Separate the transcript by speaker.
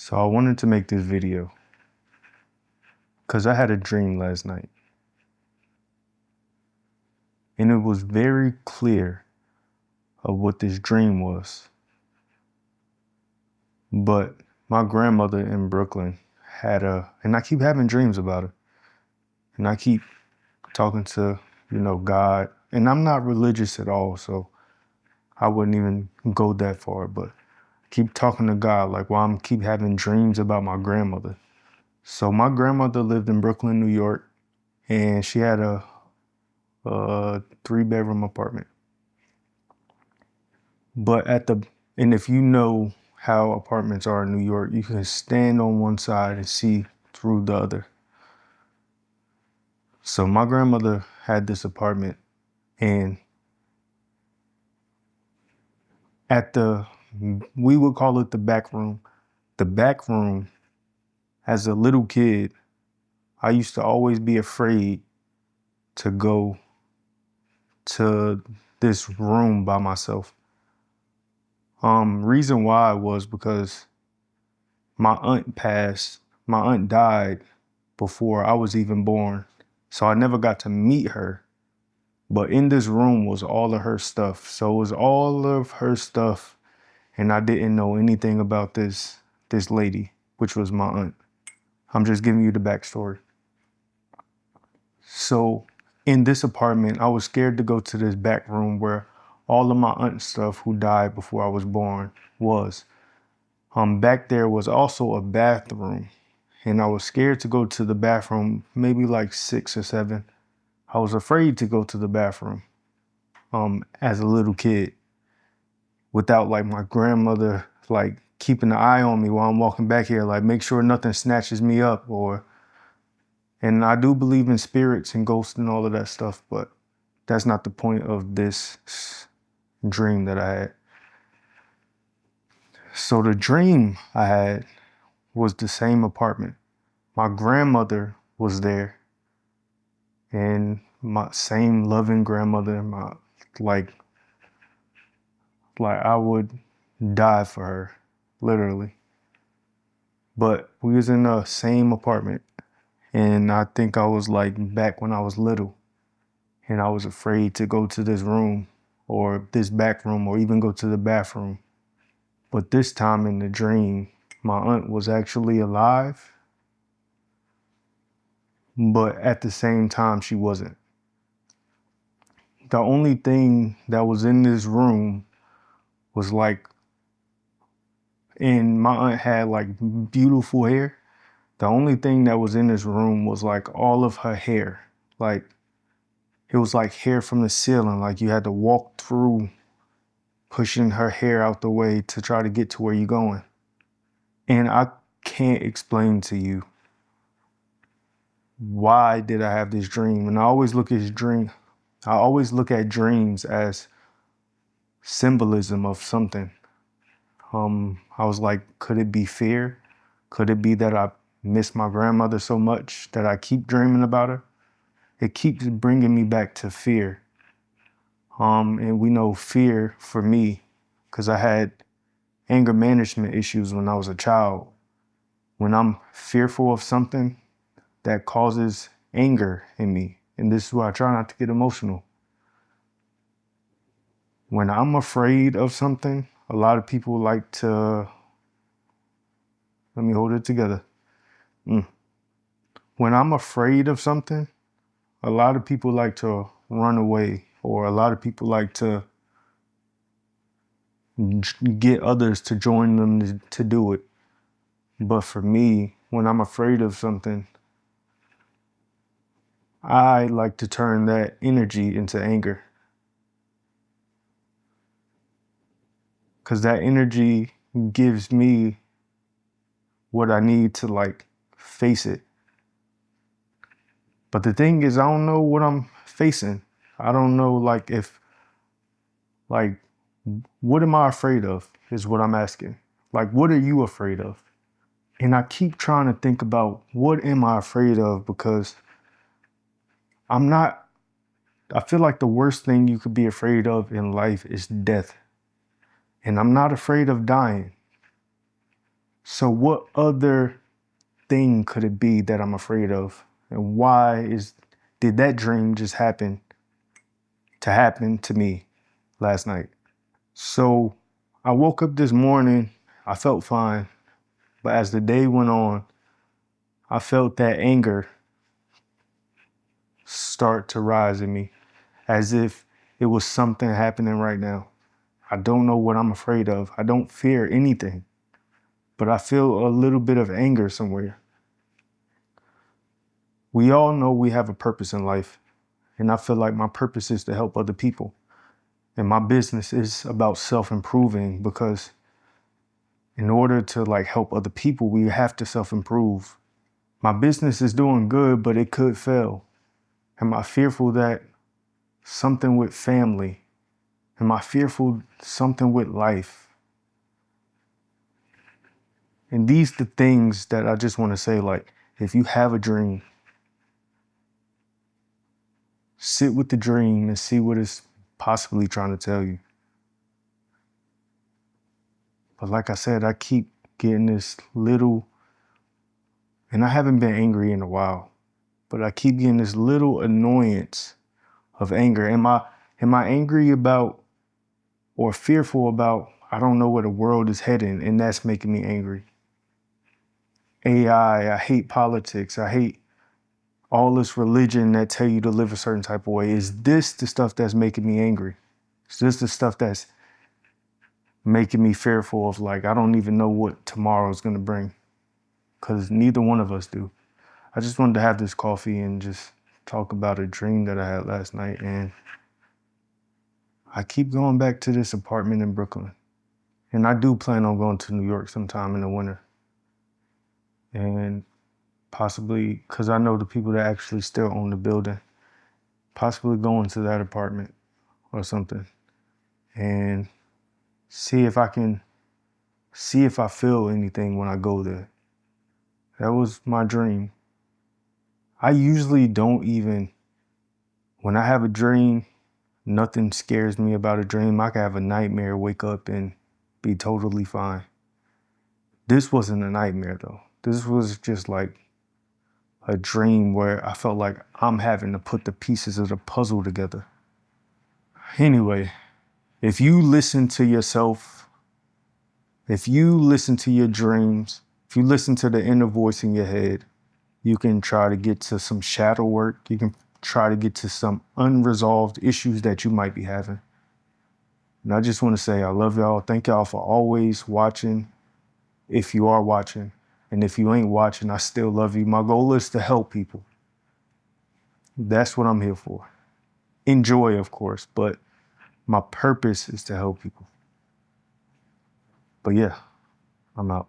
Speaker 1: So I wanted to make this video because I had a dream last night, and it was very clear of what this dream was. But my grandmother in Brooklyn and I keep having dreams about her, and I keep talking to, God, and I'm not religious at all, so I wouldn't even go that far, but I keep talking to God, like while I'm keep having dreams about my grandmother. So my grandmother lived in Brooklyn, New York, and she had a 3-bedroom apartment. But and if you know how apartments are in New York, you can stand on one side and see through the other. So my grandmother had this apartment, and we would call it the back room. The back room, as a little kid, I used to always be afraid to go to this room by myself. Reason why was because my aunt died before I was even born. So I never got to meet her. But in this room was all of her stuff. So it was all of her stuff. And I didn't know anything about this lady, which was my aunt. I'm just giving you the backstory. So in this apartment, I was scared to go to this back room where all of my aunt's stuff, who died before I was born, was. Back there was also a bathroom, and I was scared to go to the bathroom, maybe like 6 or 7. I was afraid to go to the bathroom as a little kid without like my grandmother like keeping an eye on me while I'm walking back here, like make sure nothing snatches me up and I do believe in spirits and ghosts and all of that stuff, but that's not the point of this dream that I had. So the dream I had was the same apartment. My grandmother was there, and my same loving grandmother, like I would die for her, literally. But we was in the same apartment, and I think I was like back when I was little, and I was afraid to go to this room or this back room or even go to the bathroom. But this time in the dream, my aunt was actually alive, but at the same time, she wasn't. The only thing that was in this room was like, and my aunt had like beautiful hair. The only thing that was in this room was like all of her hair. Like, it was like hair from the ceiling. Like you had to walk through pushing her hair out the way to try to get to where you're going. And I can't explain to you why did I have this dream. And I always look at dreams as symbolism of something. I was like, could it be fear? Could it be that I miss my grandmother so much that I keep dreaming about her? It keeps bringing me back to fear. And we know fear for me, because I had anger management issues when I was a child. When I'm fearful of something, that causes anger in me. And this is why I try not to get emotional. When I'm afraid of something, a lot of people like to, let me hold it together. When I'm afraid of something, a lot of people like to run away, or a lot of people like to get others to join them to do it. But for me, when I'm afraid of something, I like to turn that energy into anger. Because that energy gives me what I need to like face it. But the thing is, I don't know what I'm facing. I don't know what am I afraid of is what I'm asking. Like, what are you afraid of? And I keep trying to think about what am I afraid of, because I feel like the worst thing you could be afraid of in life is death. And I'm not afraid of dying. So what other thing could it be that I'm afraid of? And did that dream just happen to me last night? So I woke up this morning, I felt fine, but as the day went on, I felt that anger start to rise in me as if it was something happening right now. I don't know what I'm afraid of. I don't fear anything, but I feel a little bit of anger somewhere. We all know we have a purpose in life, and I feel like my purpose is to help other people. And my business is about self-improving because in order to help other people, we have to self-improve. My business is doing good, but it could fail. Am I fearful that something with family? Am I fearful something with life? And these the things that I just want to say, if you have a dream, sit with the dream and see what it's possibly trying to tell you. But like I said, I keep getting this little, and I haven't been angry in a while, but I keep getting this little annoyance of anger. Am I angry about or fearful about, I don't know where the world is heading, and that's making me angry? I hate politics. I hate all this religion that tell you to live a certain type of way. Is this the stuff that's making me angry? Is this the stuff that's making me fearful of I don't even know what tomorrow's gonna bring? Because neither one of us do. I just wanted to have this coffee and just talk about a dream that I had last night. And I keep going back to this apartment in Brooklyn. And I do plan on going to New York sometime in the winter. And possibly, because I know the people that actually still own the building, possibly going to that apartment or something and see if I feel anything when I go there. That was my dream. I usually don't even, when I have a dream, nothing scares me about a dream. I can have a nightmare, wake up and be totally fine. This wasn't a nightmare though. This was just a dream where I felt like I'm having to put the pieces of the puzzle together. Anyway, if you listen to yourself, if you listen to your dreams, if you listen to the inner voice in your head, you can try to get to some shadow work. You can try to get to some unresolved issues that you might be having. And I just want to say I love y'all. Thank y'all for always watching, if you are watching. And if you ain't watching, I still love you. My goal is to help people. That's what I'm here for. Enjoy, of course, but my purpose is to help people. But yeah, I'm out.